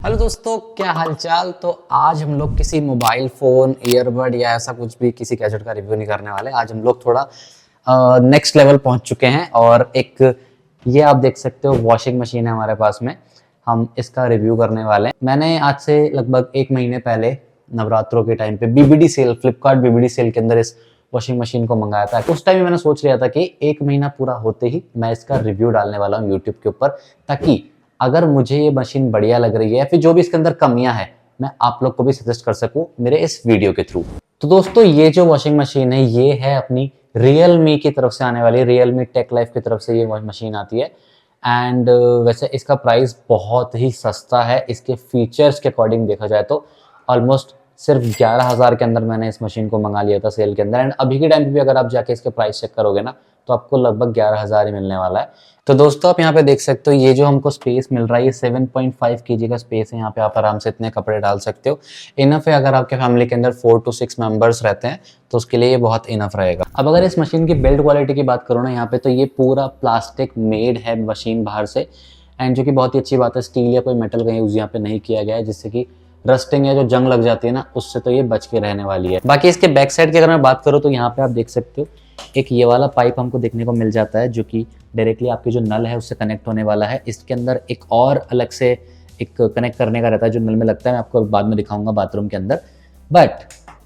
Hello दोस्तों, क्या हालचाल। तो आज हम लोग किसी मोबाइल फ़ोन, ईयरबड या ऐसा कुछ भी किसी गैजेट का रिव्यू नहीं करने वाले। आज हम लोग थोड़ा नेक्स्ट लेवल पहुंच चुके हैं और एक ये आप देख सकते हो वॉशिंग मशीन है हमारे पास में। हम इसका रिव्यू करने वाले हैं। मैंने आज से लगभग 1 महीने पहले नवरात्रों के टाइम पे BBD sale, Flipkart BBD sale के अंदर इस वॉशिंग मशीन को मंगाया था। उस टाइम मैंने सोच लिया था कि 1 महीना पूरा होते ही मैं इसका रिव्यू डालने वाला हूँ यूट्यूब के ऊपर, ताकि अगर मुझे ये मशीन बढ़िया लग रही है या फिर जो भी इसके अंदर कमियां हैं मैं आप लोग को भी सजेस्ट कर सकूं मेरे इस वीडियो के थ्रू। तो दोस्तों, ये जो वॉशिंग मशीन है ये है अपनी Realme की तरफ से आने वाली, Realme टेक लाइफ की तरफ से ये मशीन आती है। एंड वैसे इसका प्राइस बहुत ही सस्ता है। इसके फीचर्स के अकॉर्डिंग देखा जाए तो ऑलमोस्ट सिर्फ 11,000 के अंदर मैंने इस मशीन को मंगा लिया था सेल के अंदर। एंड अभी के टाइम पे भी अगर आप जाके इसके प्राइस चेक करोगे ना तो आपको लगभग 11,000 ही मिलने वाला है। तो दोस्तों, आप यहाँ पे देख सकते हो ये जो हमको स्पेस मिल रहा है ये 7.5 kg का स्पेस है। यहाँ पे आप आराम से इतने कपड़े डाल सकते हो। इनफ है अगर आपके फैमिली के अंदर 4 to 6 मेंबर्स रहते हैं तो उसके लिए ये बहुत इनफ रहेगा। अब अगर इस मशीन की बिल्ड क्वालिटी की बात करो ना यहाँ पे, तो ये पूरा प्लास्टिक मेड है मशीन बाहर से। एंड जो कि बहुत ही अच्छी बात है, स्टील या कोई मेटल का यूज यहाँ पे नहीं किया गया है, जिससे कि रस्टिंग या जो जंग लग जाती है ना उससे तो ये बच के रहने वाली है। बाकी इसके बैक साइड की अगर मैं बात करूँ तो यहाँ पे आप देख सकते हो एक ये वाला पाइप हमको देखने को मिल जाता है, जो कि डायरेक्टली आपकी जो नल है उससे कनेक्ट होने वाला है। इसके अंदर एक और अलग से एक कनेक्ट करने का रहता है जो नल में लगता है, मैं आपको बाद में दिखाऊंगा बाथरूम के अंदर। बट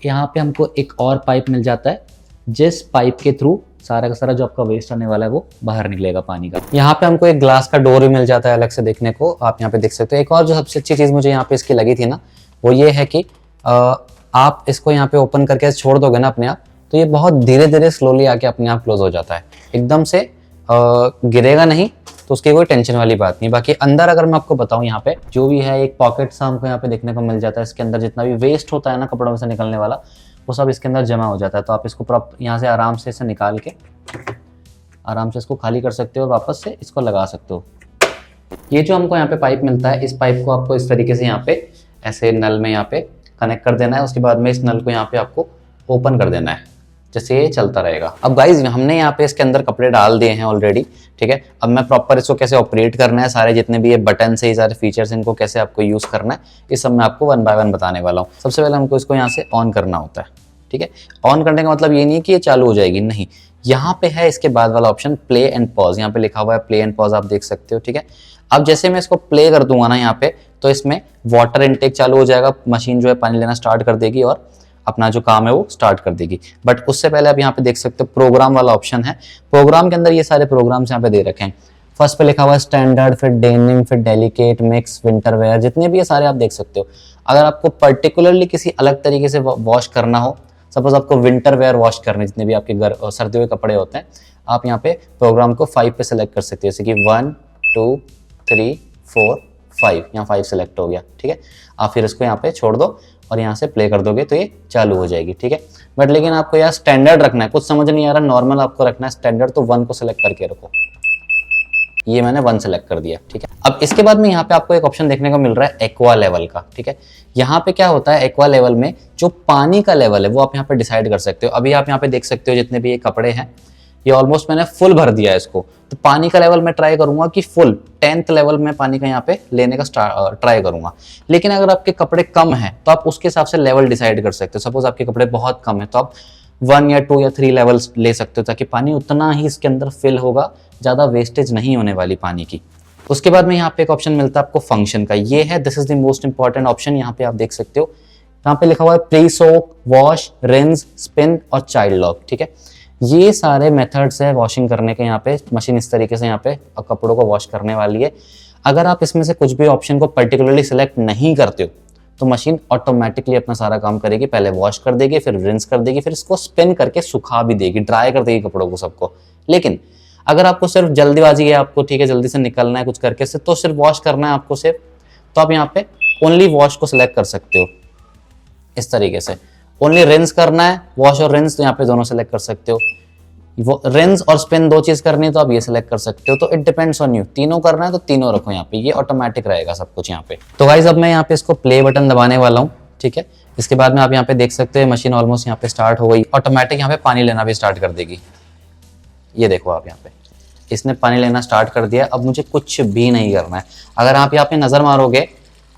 यहाँ पे हमको एक और पाइप मिल जाता है, जिस पाइप के थ्रू सारा का सारा जो आपका वेस्ट आने वाला है वो बाहर निकलेगा पानी का। यहाँ पे हमको एक ग्लास का डोर भी मिल जाता है अलग से देखने को, आप यहाँ पे देख सकते हो। एक और जो सबसे अच्छी चीज़ मुझे यहाँ पे इसकी लगी थी ना वो ये है कि आप इसको यहाँ पे ओपन करके छोड़ दोगे ना अपने आप, तो ये बहुत धीरे धीरे स्लोली आके अपने आप क्लोज हो जाता है, एकदम से गिरेगा नहीं, तो उसकी कोई टेंशन वाली बात नहीं। बाकी अंदर अगर मैं आपको बताऊं यहाँ पे जो भी है एक पॉकेट सा हमको यहाँ पे देखने को मिल जाता है। इसके अंदर जितना भी वेस्ट होता है ना कपड़ों में से निकलने वाला वो सब इसके अंदर जमा हो जाता है। तो आप इसको प्रॉपर यहाँ से आराम से इसे निकाल के आराम से इसको खाली कर सकते हो और वापस से इसको लगा सकते हो। ये जो हमको यहाँ पे पाइप मिलता है, इस पाइप को आपको इस तरीके से यहाँ पे ऐसे नल में यहाँ पे कनेक्ट कर देना है। उसके बाद में इस नल को यहाँ पे आपको ओपन कर देना है, जैसे ये चलता रहेगा। अब गाइज हमने यहाँ पे इसके अंदर कपड़े डाल दिए हैं ऑलरेडी, ठीक है। अब मैं प्रॉपर इसको कैसे ऑपरेट करना है, सारे जितने भी ये बटन से, ये सारे फीचर्स इनको कैसे आपको यूज करना है, ये सब मैं आपको 1 by 1 बताने वाला हूँ। सबसे पहले हमको इसको यहाँ से ऑन करना होता है, ठीक है। ऑन करने का मतलब ये नहीं कि ये चालू हो जाएगी, नहीं। यहाँ पे है इसके बाद वाला ऑप्शन प्ले एंड पॉज, यहाँ पे लिखा हुआ है प्ले एंड पॉज, आप देख सकते हो, ठीक है। अब जैसे मैं इसको प्ले कर दूंगा ना यहाँ पे, तो इसमें वाटर इनटेक चालू हो जाएगा, मशीन जो है पानी लेना स्टार्ट कर देगी और अपना जो काम है वो स्टार्ट कर देगी। बट उससे पहले आप यहाँ पे देख सकते हो प्रोग्राम वाला ऑप्शन है। प्रोग्राम के अंदर ये सारे प्रोग्राम्स यहाँ पे दे रखे हैं। फर्स्ट पे लिखा हुआ है स्टैंडर्ड, फिर डेनिम, फिर डेलिकेट, मिक्स, विंटर वेयर, जितने भी ये सारे आप देख सकते हो। अगर आपको पर्टिकुलरली किसी अलग तरीके से वॉश करना हो, सपोज आपको विंटर वेयर वॉश करने, जितने भी आपके सर्दियों के कपड़े होते हैं, आप यहाँ पे प्रोग्राम को 5 पे सेलेक्ट कर सकते हो, जैसे कि 1 2 3 4 5, यहाँ 5 सेलेक्ट हो गया, ठीक है। आप फिर इसको यहाँ पे छोड़ दो और यहाँ से प्ले कर दोगे तो ये चालू हो जाएगी, ठीक है। बट लेकिन आपको यार स्टैंडर्ड रखना है, कुछ समझ नहीं आ रहा, नॉर्मल आपको रखना है स्टैंडर्ड, तो 1 को सेलेक्ट करके रखो। ये मैंने 1 सेलेक्ट कर दिया, ठीक है। अब इसके बाद में यहाँ पे आपको एक ऑप्शन देखने को मिल रहा है एक्वा लेवल का, ठीक है। यहाँ पे क्या होता है, एक्वा लेवल में जो पानी का लेवल है वो आप यहाँ पे डिसाइड कर सकते हो। अभी आप यहाँ पे देख सकते हो जितने भी ये कपड़े हैं ये ऑलमोस्ट मैंने फुल भर दिया है इसको। तो पानी का लेवल मैं ट्राई करूंगा कि फुल 10th लेवल में पानी का यहाँ पे लेने का ट्राई करूंगा। लेकिन अगर आपके कपड़े कम हैं तो आप उसके हिसाब से लेवल डिसाइड कर सकते हो। सपोज आपके कपड़े बहुत कम है तो आप 1 या 2 या 3 लेवल्स ले सकते हो, ताकि पानी उतना ही इसके अंदर फिल होगा, ज़्यादा वेस्टेज नहीं होने वाली पानी की। उसके बाद में यहाँ पे एक ऑप्शन मिलता है आपको फंक्शन का, ये है this is the most important option. यहाँ पे आप देख सकते हो, यहाँ पे लिखा हुआ है प्री सोक, वॉश, रिंस, स्पिन और चाइल्ड लॉक, ठीक है। ये सारे मेथड्स है वॉशिंग करने के। यहाँ पे मशीन इस तरीके से यहाँ पे कपड़ों को वॉश करने वाली है। अगर आप इसमें से कुछ भी ऑप्शन को पर्टिकुलरली सिलेक्ट नहीं करते हो तो मशीन ऑटोमेटिकली अपना सारा काम करेगी, पहले वॉश कर देगी, फिर रिंस कर देगी, फिर इसको स्पिन करके सुखा भी देगी, ड्राई कर देगी कपड़ों को सबको। लेकिन अगर आपको सिर्फ जल्दीबाजी है, आपको ठीक है जल्दी से निकलना है कुछ करके से, तो सिर्फ वॉश करना है आपको सिर्फ, तो आप यहाँ पे ओनली वॉश को सिलेक्ट कर सकते हो इस तरीके से। ओनली रिंस करना है, वॉश और रिंस तो यहाँ पे दोनों सेलेक्ट कर सकते हो। वो रिंस और स्पिन 2 चीज करनी है तो आप ये सिलेक्ट कर सकते हो। तो इट डिपेंड्स ऑन यू, तीनों करना है तो तीनों रखो यहाँ पे, ये ऑटोमेटिक रहेगा सब कुछ यहाँ पे। तो गाइज अब मैं यहाँ पे इसको प्ले बटन दबाने वाला हूँ, ठीक है। इसके बाद में आप यहाँ पे देख सकते हैं मशीन ऑलमोस्ट यहाँ पे स्टार्ट हो गई, ऑटोमेटिक यहाँ पे पानी लेना भी स्टार्ट कर देगी। ये देखो आप यहाँ पे इसने पानी लेना स्टार्ट कर दिया। अब मुझे कुछ भी नहीं करना है। अगर आप यहाँ पे नजर मारोगे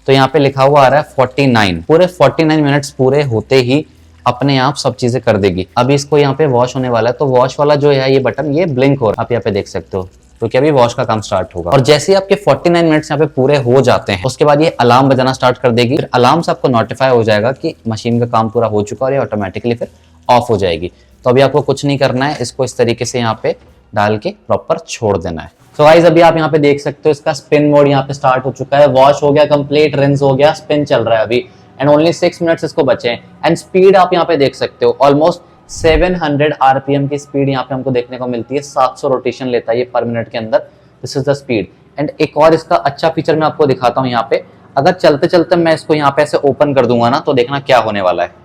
तो यहाँ पे लिखा हुआ आ रहा है 49, पूरे 49 मिनट्स पूरे होते ही अपने आप सब चीजें कर देगी। अभी इसको यहाँ पे वॉश होने वाला है, तो वॉश वाला जो है ये बटन ये ब्लिंक हो रहा है, आप यहाँ पे देख सकते हो, तो क्या अभी वॉश का काम स्टार्ट होगा। और जैसे ही आपके 49 मिनट्स यहाँ पे पूरे हो जाते हैं उसके बाद ये अलार्म बजाना स्टार्ट कर देगी। फिर अलार्म से आपको नोटिफाई हो जाएगा कि मशीन का काम पूरा हो चुका है और ये ऑटोमेटिकली फिर ऑफ हो जाएगी। तो अभी आपको कुछ नहीं करना है, इसको इस तरीके से यहाँ पे डाल के प्रॉपर छोड़ देना है। तो गाइस अभी आप यहाँ पे देख सकते हो इसका स्पिन मोड यहाँ पे स्टार्ट हो चुका है, वॉश हो गया कंप्लीट, रिंस हो गया, स्पिन चल रहा है अभी एंड ओनली 6 मिनट्स इसको बचे हैं। एंड स्पीड आप यहाँ पे देख सकते हो ऑलमोस्ट 700 आरपीएम की स्पीड यहाँ पे हमको देखने को मिलती है, 700 रोटेशन लेता है ये पर मिनट के अंदर। This is the speed. And एक और इसका अच्छा फीचर मैं आपको दिखाता हूँ यहाँ पे, अगर चलते चलते मैं इसको यहाँ पे ऐसे ओपन कर दूंगा ना, तो देखना क्या होने वाला है।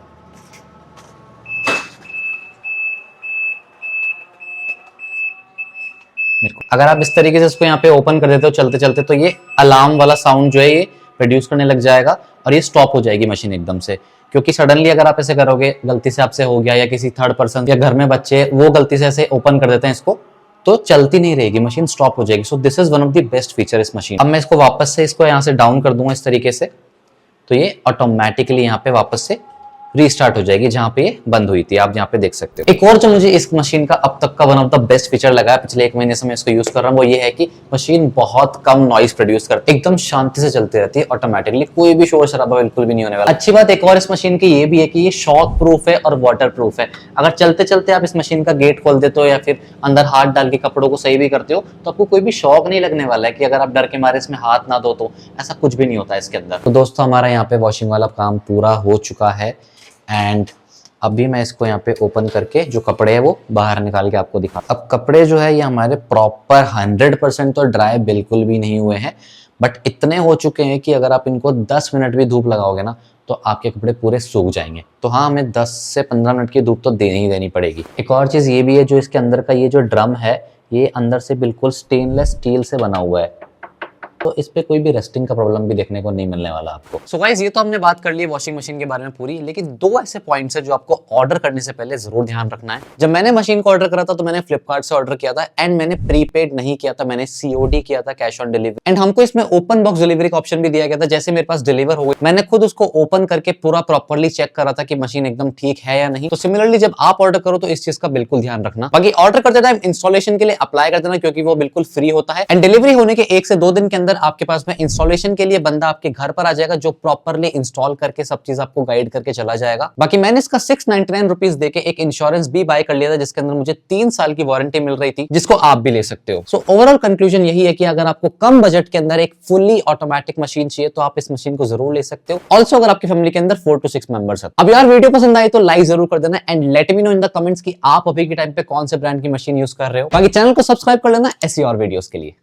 अगर आप इस तरीके से इसको यहाँ पे ओपन कर देते हो चलते चलते, तो ये अलार्म वाला साउंड जो है ये प्रोड्यूस करने लग जाएगा और ये स्टॉप हो जाएगी मशीन एकदम से। क्योंकि सडनली अगर आप ऐसे करोगे, गलती से आपसे हो गया या किसी थर्ड पर्सन या घर में बच्चे वो गलती से ऐसे ओपन कर देते हैं इसको, तो चलती नहीं रहेगी, मशीन स्टॉप हो जाएगी। So this is one of the best feature इस मशीन। अब मैं इसको वापस से इसको यहाँ से डाउन कर दूंगा इस तरीके से, तो ये ऑटोमेटिकली यहाँ पे वापस से रीस्टार्ट हो जाएगी जहां पे ये बंद हुई थी, आप यहाँ पे देख सकते हो। एक और जो मुझे इस मशीन का अब तक का one of the best feature लगा है, पिछले 1 महीने से मैं इसको यूज कर रहा हूँ, वो ये है कि मशीन बहुत कम नॉइज प्रोड्यूस करती है, एकदम शांति से चलती रहती है ऑटोमेटिकली, कोई भी शोर शराबा बिल्कुल भी नहीं होने वाला। अच्छी बात एक और इस मशीन की ये भी है कि ये शॉक प्रूफ है और वाटर प्रूफ है। अगर चलते चलते आप इस मशीन का गेट खोल देते हो या फिर अंदर हाथ डाल के कपड़ों को सही भी करते हो, तो आपको कोई भी शॉक नहीं लगने वाला है कि अगर आप डर के मारे इसमें हाथ ना दो, तो ऐसा कुछ भी नहीं होता है इसके अंदर। तो दोस्तों हमारा यहाँ पे वॉशिंग वाला काम पूरा हो चुका है एंड अभी मैं इसको यहाँ पे ओपन करके जो कपड़े हैं वो बाहर निकाल के आपको दिखा। अब कपड़े जो है ये हमारे प्रॉपर 100% तो ड्राई बिल्कुल भी नहीं हुए हैं, बट इतने हो चुके हैं कि अगर आप इनको 10 मिनट भी धूप लगाओगे ना, तो आपके कपड़े पूरे सूख जाएंगे। तो हाँ, हमें 10 से 15 मिनट की धूप तो देनी ही देनी पड़ेगी। एक और चीज़ ये भी है, जो इसके अंदर का ये जो ड्रम है ये अंदर से बिल्कुल स्टेनलेस स्टील से बना हुआ है, तो इस पे कोई भी रस्टिंग का प्रॉब्लम भी देखने को नहीं मिलने वाला आपको। सो गाइस ये तो हमने बात कर ली वॉशिंग मशीन के बारे में पूरी, लेकिन 2 ऐसे पॉइंट्स है जो आपको ऑर्डर करने से पहले जरूर ध्यान रखना है। जब मैंने मशीन को ऑर्डर करा था तो मैंने फ्लिपकार्ट से ऑर्डर किया था एंड मैंने प्रीपेड नहीं किया था, मैंने सीओडी किया था, कैश ऑन डिलीवरी। एंड हमको इसमें ओपन बॉक्स डिलीवरी का ऑप्शन भी दिया गया था। जैसे मेरे पास डिलीवर हो गई, मैंने खुद उसको ओपन करके पूरा प्रॉपरली चेक करा था कि मशीन एकदम ठीक है या नहीं। तो सिमिलरली जब आप ऑर्डर करो तो इस चीज का बिल्कुल ध्यान रखना। बाकी ऑर्डर करते टाइम इंस्टॉलेशन के लिए अप्लाई कर देना, क्योंकि वो बिल्कुल फ्री होता है एंड डिलीवरी होने के 1 से 2 दिन के अंदर आपके पास में इंस्टॉलेशन के लिए बंदा आपके घर पर आ जाएगा, जो प्रॉपरली इंस्टॉल करके सब चीज आपको गाइड करके चला जाएगा। बाकी मैंने इसका 699 रुपीज देके एक इंश्योरेंस भी बाय कर लिया था, जिसके अंदर मुझे 3 साल की वारंटी मिल रही थी, जिसको आप भी ले सकते हो। सो ओवरऑल कंक्लूजन यही है कि अगर आपको कम बजट के अंदर एक फुल्ली ऑटोमेटिक मशीन चाहिए तो आप इस मशीन को जरूर ले सकते हो। ऑल्सो अगर आपकी फैमिली के अंदर 4 to 6 मेंबर्स है। अब यार वीडियो पसंद आई तो लाइक जरूर कर देना and let me know in the comments कि आप अभी के टाइम पे कौन से ब्रांड की मशीन यूज कर रहे हो। बाकी चैनल को सब्सक्राइब कर लेना ऐसी और वीडियोस के लिए।